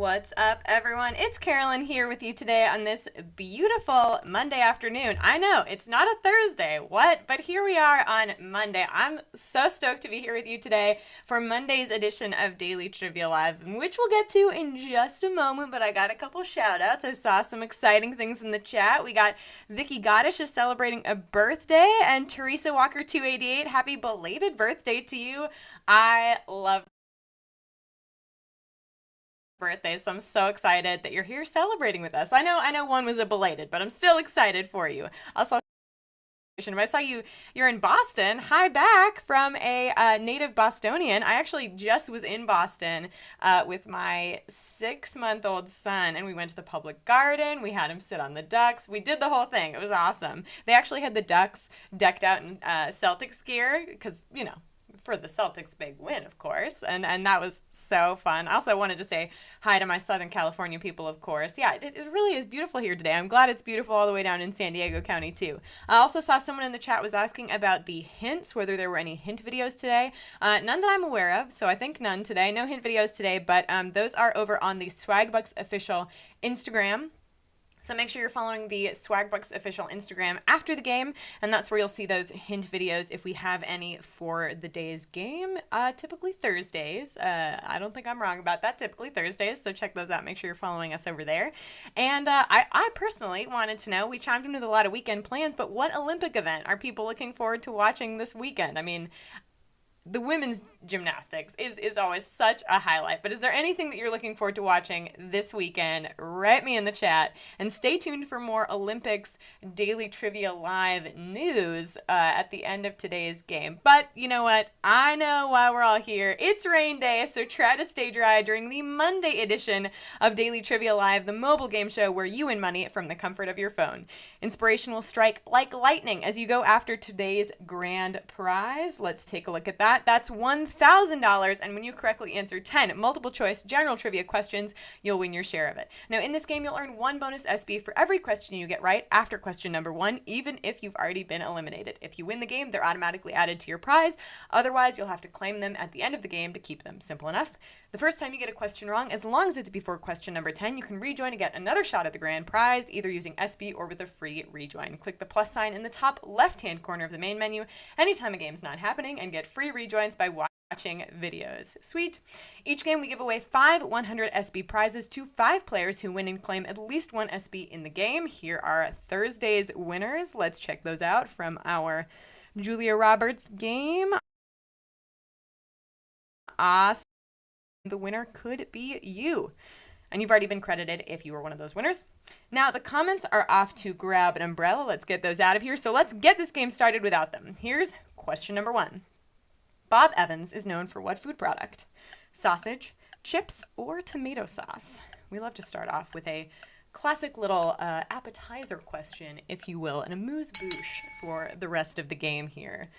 What's up, everyone? It's Carolyn here with you today on this beautiful Monday afternoon. I know, it's not a Thursday, what? But here we are on Monday. I'm so stoked to be here with you today for Monday's edition of Daily Trivia Live, which we'll get to in just a moment, but I got a couple shout outs. I saw some exciting things in the chat. We got Vicky Goddish is celebrating a birthday, and Teresa Walker 288, happy belated birthday to you. I love birthday, so I'm so excited that you're here celebrating with us. I know one was a belated, but I'm still excited for you. Also, I saw you're in Boston. Hi back from a native Bostonian. I actually just was in Boston with my 6-month-old son, and we went to the public garden. We had him sit on the ducks. We did the whole thing. It was awesome. They actually had the ducks decked out in Celtics gear because, for the Celtics' big win, of course, and that was so fun. I also wanted to say hi to my Southern California people, of course. Yeah, it really is beautiful here today. I'm glad it's beautiful all the way down in San Diego County, too. I also saw someone in the chat was asking about the hints, whether there were any hint videos today. None that I'm aware of, so I think none today. No hint videos today, but those are over on the Swagbucks official Instagram. So make sure you're following the Swagbucks official Instagram after the game, and that's where you'll see those hint videos if we have any for the day's game. Typically Thursdays. I don't think I'm wrong about that. Typically Thursdays, so check those out. Make sure you're following us over there. And I personally wanted to know, we chimed in with a lot of weekend plans, but what Olympic event are people looking forward to watching this weekend? I mean, the women's gymnastics is always such a highlight, but is there anything that you're looking forward to watching this weekend? Write me in the chat, and stay tuned for more Olympics Daily Trivia Live news at the end of today's game. But you know what? I know why we're all here. It's rain day, so try to stay dry during the Monday edition of Daily Trivia Live, the mobile game show where you win money from the comfort of your phone. Inspiration will strike like lightning as you go after today's grand prize. Let's take a look at that. That's $1,000, and when you correctly answer 10 multiple choice general trivia questions, you'll win your share of it. Now, in this game, you'll earn 1 bonus SB for every question you get right after question number 1, even if you've already been eliminated. If you win the game, they're automatically added to your prize. Otherwise, you'll have to claim them at the end of the game to keep them. Simple enough. The first time you get a question wrong, as long as it's before question number 10, you can rejoin to get another shot at the grand prize, either using SB or with a free rejoin. Click the plus sign in the top left-hand corner of the main menu anytime a game's not happening, and get free rejoins by watching videos. Sweet. Each game we give away 5 100 SB prizes to 5 players who win and claim at least 1 SB in the game. Here are Thursday's winners. Let's check those out from our Julia Roberts game. Awesome. The winner could be you. And you've already been credited if you were one of those winners. Now, the comments are off to grab an umbrella. Let's get those out of here. So let's get this game started without them. Here's question number 1. Bob Evans is known for what food product? Sausage, chips, or tomato sauce? We love to start off with a classic little appetizer question, if you will, and amuse-bouche for the rest of the game here.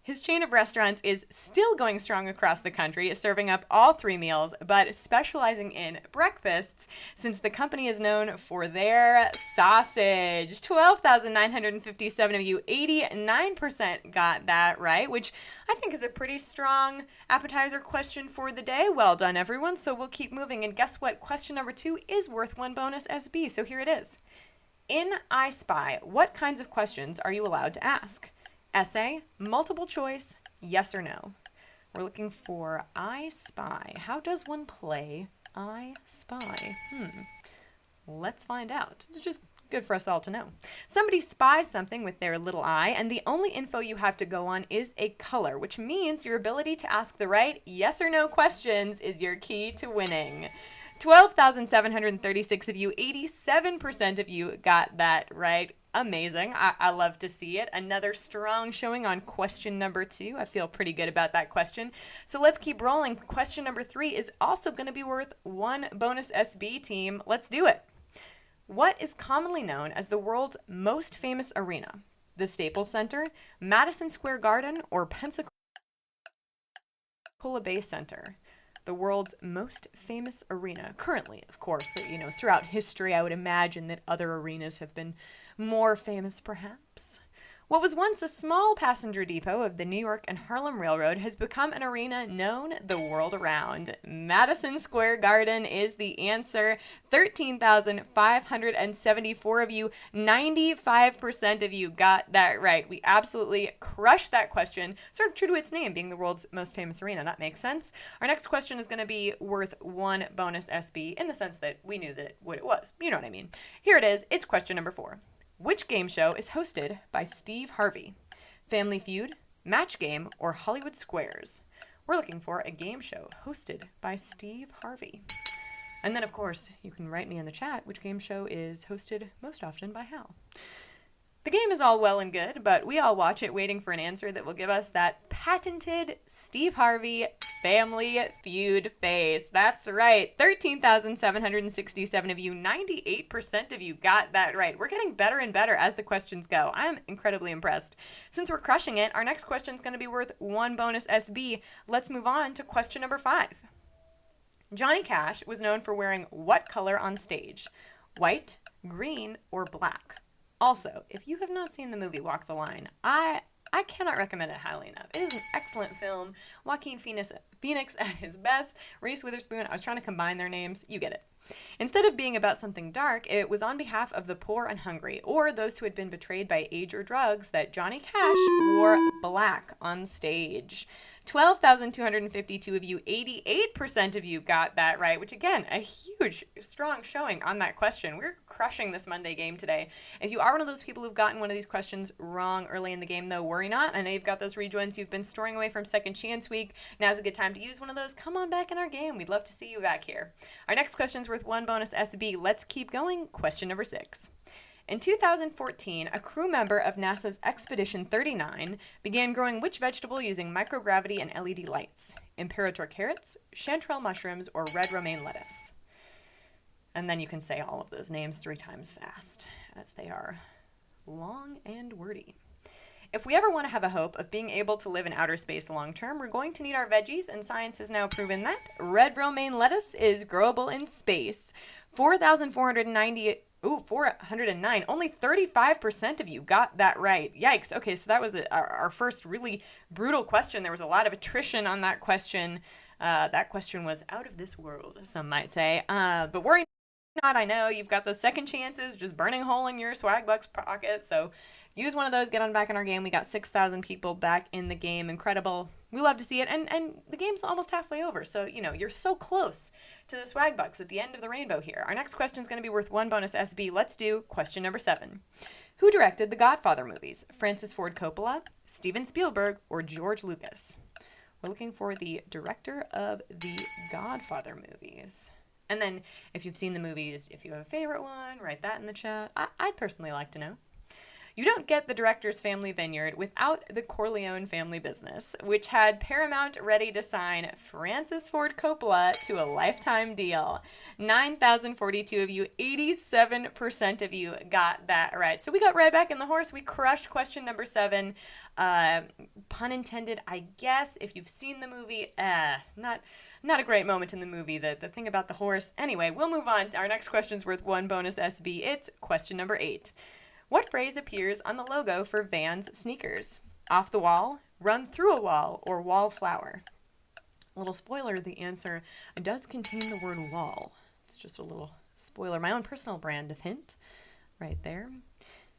His chain of restaurants is still going strong across the country, serving up all 3 meals, but specializing in breakfasts since the company is known for their sausage. 12,957 of you, 89% got that right, which I think is a pretty strong appetizer question for the day. Well done, everyone. So we'll keep moving. And guess what? Question number 2 is worth 1 bonus SB. So here it is. In I Spy, what kinds of questions are you allowed to ask? Essay, multiple choice, yes or no. We're looking for I Spy. How does one play I Spy? Let's find out. It's just good for us all to know. Somebody spies something with their little eye, and the only info you have to go on is a color, which means your ability to ask the right yes or no questions is your key to winning. 12,736 of you, 87% of you got that right. Amazing. I love to see it. Another strong showing on question number 2. I feel pretty good about that question. So let's keep rolling. Question number 3 is also going to be worth 1 bonus SB, team. Let's do it. What is commonly known as the world's most famous arena? The Staples Center, Madison Square Garden, or Pensacola Bay Center? The world's most famous arena. Currently, of course, throughout history, I would imagine that other arenas have been more famous, perhaps. What was once a small passenger depot of the New York and Harlem Railroad has become an arena known the world around. Madison Square Garden is the answer. 13,574 of you, 95% of you got that right. We absolutely crushed that question, sort of true to its name, being the world's most famous arena. That makes sense. Our next question is going to be worth 1 bonus SB in the sense that we knew that what it was. You know what I mean. Here it is. It's question number 4. Which game show is hosted by Steve Harvey? Family Feud, Match Game, or Hollywood Squares? We're looking for a game show hosted by Steve Harvey. And then, of course, you can write me in the chat which game show is hosted most often by Hal. The game is all well and good, but we all watch it waiting for an answer that will give us that patented Steve Harvey Family Feud face. That's right. 13,767 of you, 98% of you got that right. We're getting better and better as the questions go. I'm incredibly impressed. Since we're crushing it, our next question is going to be worth 1 bonus SB. Let's move on to question number 5. Johnny Cash was known for wearing what color on stage? White, green, or black? Also, if you have not seen the movie Walk the Line, I cannot recommend it highly enough. It is an excellent film. Joaquin Phoenix at his best. Reese Witherspoon, I was trying to combine their names. You get it. Instead of being about something dark, it was on behalf of the poor and hungry, or those who had been betrayed by age or drugs, that Johnny Cash wore black on stage. 12,252 of you, 88% of you got that right, which again, a huge, strong showing on that question. We're crushing this Monday game today. If you are one of those people who've gotten one of these questions wrong early in the game, though, worry not. I know you've got those rejoins you've been storing away from Second Chance Week. Now's a good time to use one of those. Come on back in our game. We'd love to see you back here. Our next question is worth 1 bonus SB. Let's keep going. Question number 6. In 2014, a crew member of NASA's Expedition 39 began growing which vegetable using microgravity and LED lights? Imperator carrots, chanterelle mushrooms, or red romaine lettuce? And then you can say all of those names 3 times fast, as they are long and wordy. If we ever want to have a hope of being able to live in outer space long term, we're going to need our veggies, and science has now proven that red romaine lettuce is growable in space. 409. Only 35% of you got that right. Yikes. Okay, so that was our first really brutal question. There was a lot of attrition on that question. That question was out of this world, some might say. But worry not. I know you've got those second chances just burning a hole in your Swagbucks pocket. So use one of those, get on back in our game. We got 6,000 people back in the game. Incredible. We love to see it. And the game's almost halfway over. So, you know, you're so close to the Swagbucks at the end of the rainbow here. Our next question is going to be worth 1 bonus SB. Let's do question number 7. Who directed the Godfather movies? Francis Ford Coppola, Steven Spielberg, or George Lucas? We're looking for the director of the Godfather movies. And then if you've seen the movies, if you have a favorite one, write that in the chat. I'd personally like to know. You don't get the director's family vineyard without the Corleone family business, which had Paramount ready to sign Francis Ford Coppola to a lifetime deal. 9,042 of you, 87% of you got that right. So we got right back in the horse. We crushed question number 7. Pun intended, I guess. If you've seen the movie, not a great moment in the movie, the thing about the horse. Anyway, we'll move on. Our next question's worth 1 bonus SB. It's question number 8. What phrase appears on the logo for Vans sneakers? Off the wall, run through a wall, or wallflower? A little spoiler, the answer does contain the word wall. It's just a little spoiler. My own personal brand of hint right there.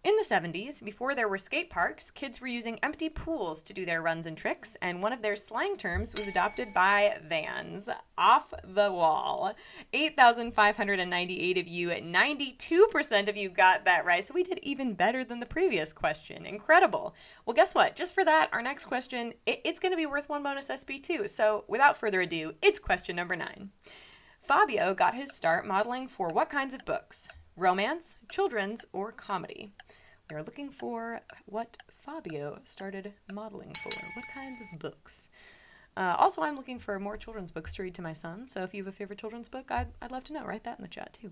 In the 70s, before there were skate parks, kids were using empty pools to do their runs and tricks, and one of their slang terms was adopted by Vans. Off the wall. 8,598 of you, 92% of you got that right, so we did even better than the previous question. Incredible. Well, guess what? Just for that, our next question, it's going to be worth 1 bonus SB too, so without further ado, it's question number 9. Fabio got his start modeling for what kinds of books? Romance, children's, or comedy? We're looking for what Fabio started modeling for. What kinds of books? Also, I'm looking for more children's books to read to my son, so if you have a favorite children's book, I'd love to know. Write that in the chat, too.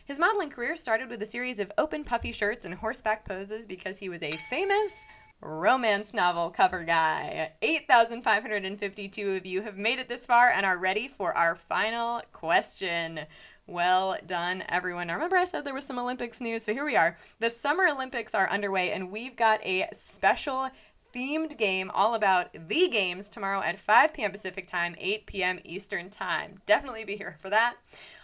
His modeling career started with a series of open puffy shirts and horseback poses because he was a famous romance novel cover guy. 8,552 of you have made it this far and are ready for our final question. Well done, everyone. Now, remember I said there was some Olympics news, so here we are. The Summer Olympics are underway, and we've got a special themed game all about the games tomorrow at 5 p.m. Pacific Time, 8 p.m. Eastern Time. Definitely be here for that.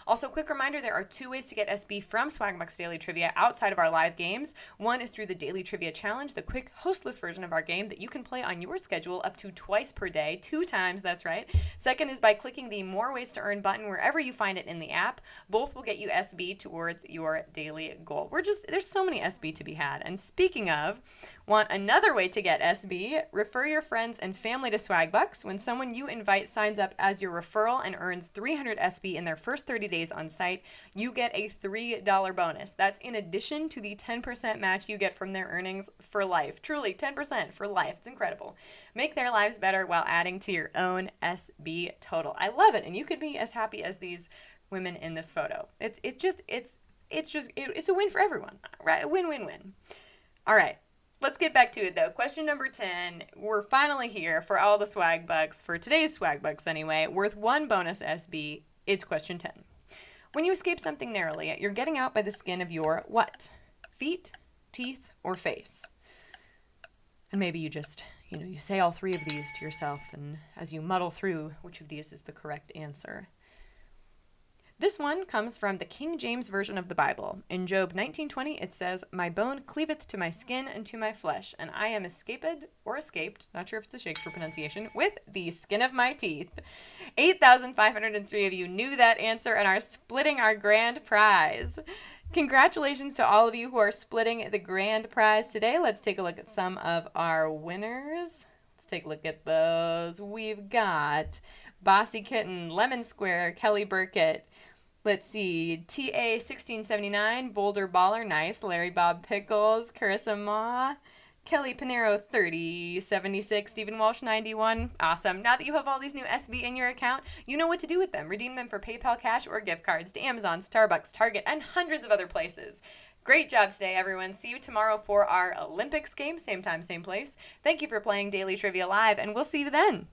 Also, quick reminder, there are 2 ways to get SB from Swagbucks Daily Trivia outside of our live games. One is through the Daily Trivia Challenge, the quick hostless version of our game that you can play on your schedule up to twice per day, 2 times, that's right. Second is by clicking the More Ways to Earn button wherever you find it in the app. Both will get you SB towards your daily goal. There's so many SB to be had. And speaking of, want another way to get SB? Refer your friends and family to Swagbucks. When someone you invite signs up as your referral and earns 300 SB in their first 30 days on site, you get a $3 bonus. That's in addition to the 10% match you get from their earnings for life. Truly, 10% for life. It's incredible. Make their lives better while adding to your own SB total. I love it, and you could be as happy as these women in this photo. It's a win for everyone, right? Win-win-win. All right. Let's get back to it, though. Question number 10. We're finally here for all the Swagbucks, for today's Swagbucks anyway, worth 1 bonus SB. It's question 10. When you escape something narrowly, you're getting out by the skin of your what? Feet, teeth, or face? And maybe you just, you say all 3 of these to yourself, and as you muddle through, which of these is the correct answer? This one comes from the King James Version of the Bible. In Job 19:20, it says, "My bone cleaveth to my skin and to my flesh, and I am escaped, not sure if it's a Shakespeare pronunciation, with the skin of my teeth." 8,503 of you knew that answer and are splitting our grand prize. Congratulations to all of you who are splitting the grand prize today. Let's take a look at some of our winners. Let's take a look at those. We've got Bossy Kitten, Lemon Square, Kelly Burkett. Let's see, TA 1679, Boulder Baller, nice. Larry Bob Pickles, Carissa Ma, Kelly Panero 3076, Stephen Walsh 91. Awesome. Now that you have all these new SB in your account, you know what to do with them. Redeem them for PayPal cash or gift cards to Amazon, Starbucks, Target, and hundreds of other places. Great job today, everyone. See you tomorrow for our Olympics game. Same time, same place. Thank you for playing Daily Trivia Live, and we'll see you then.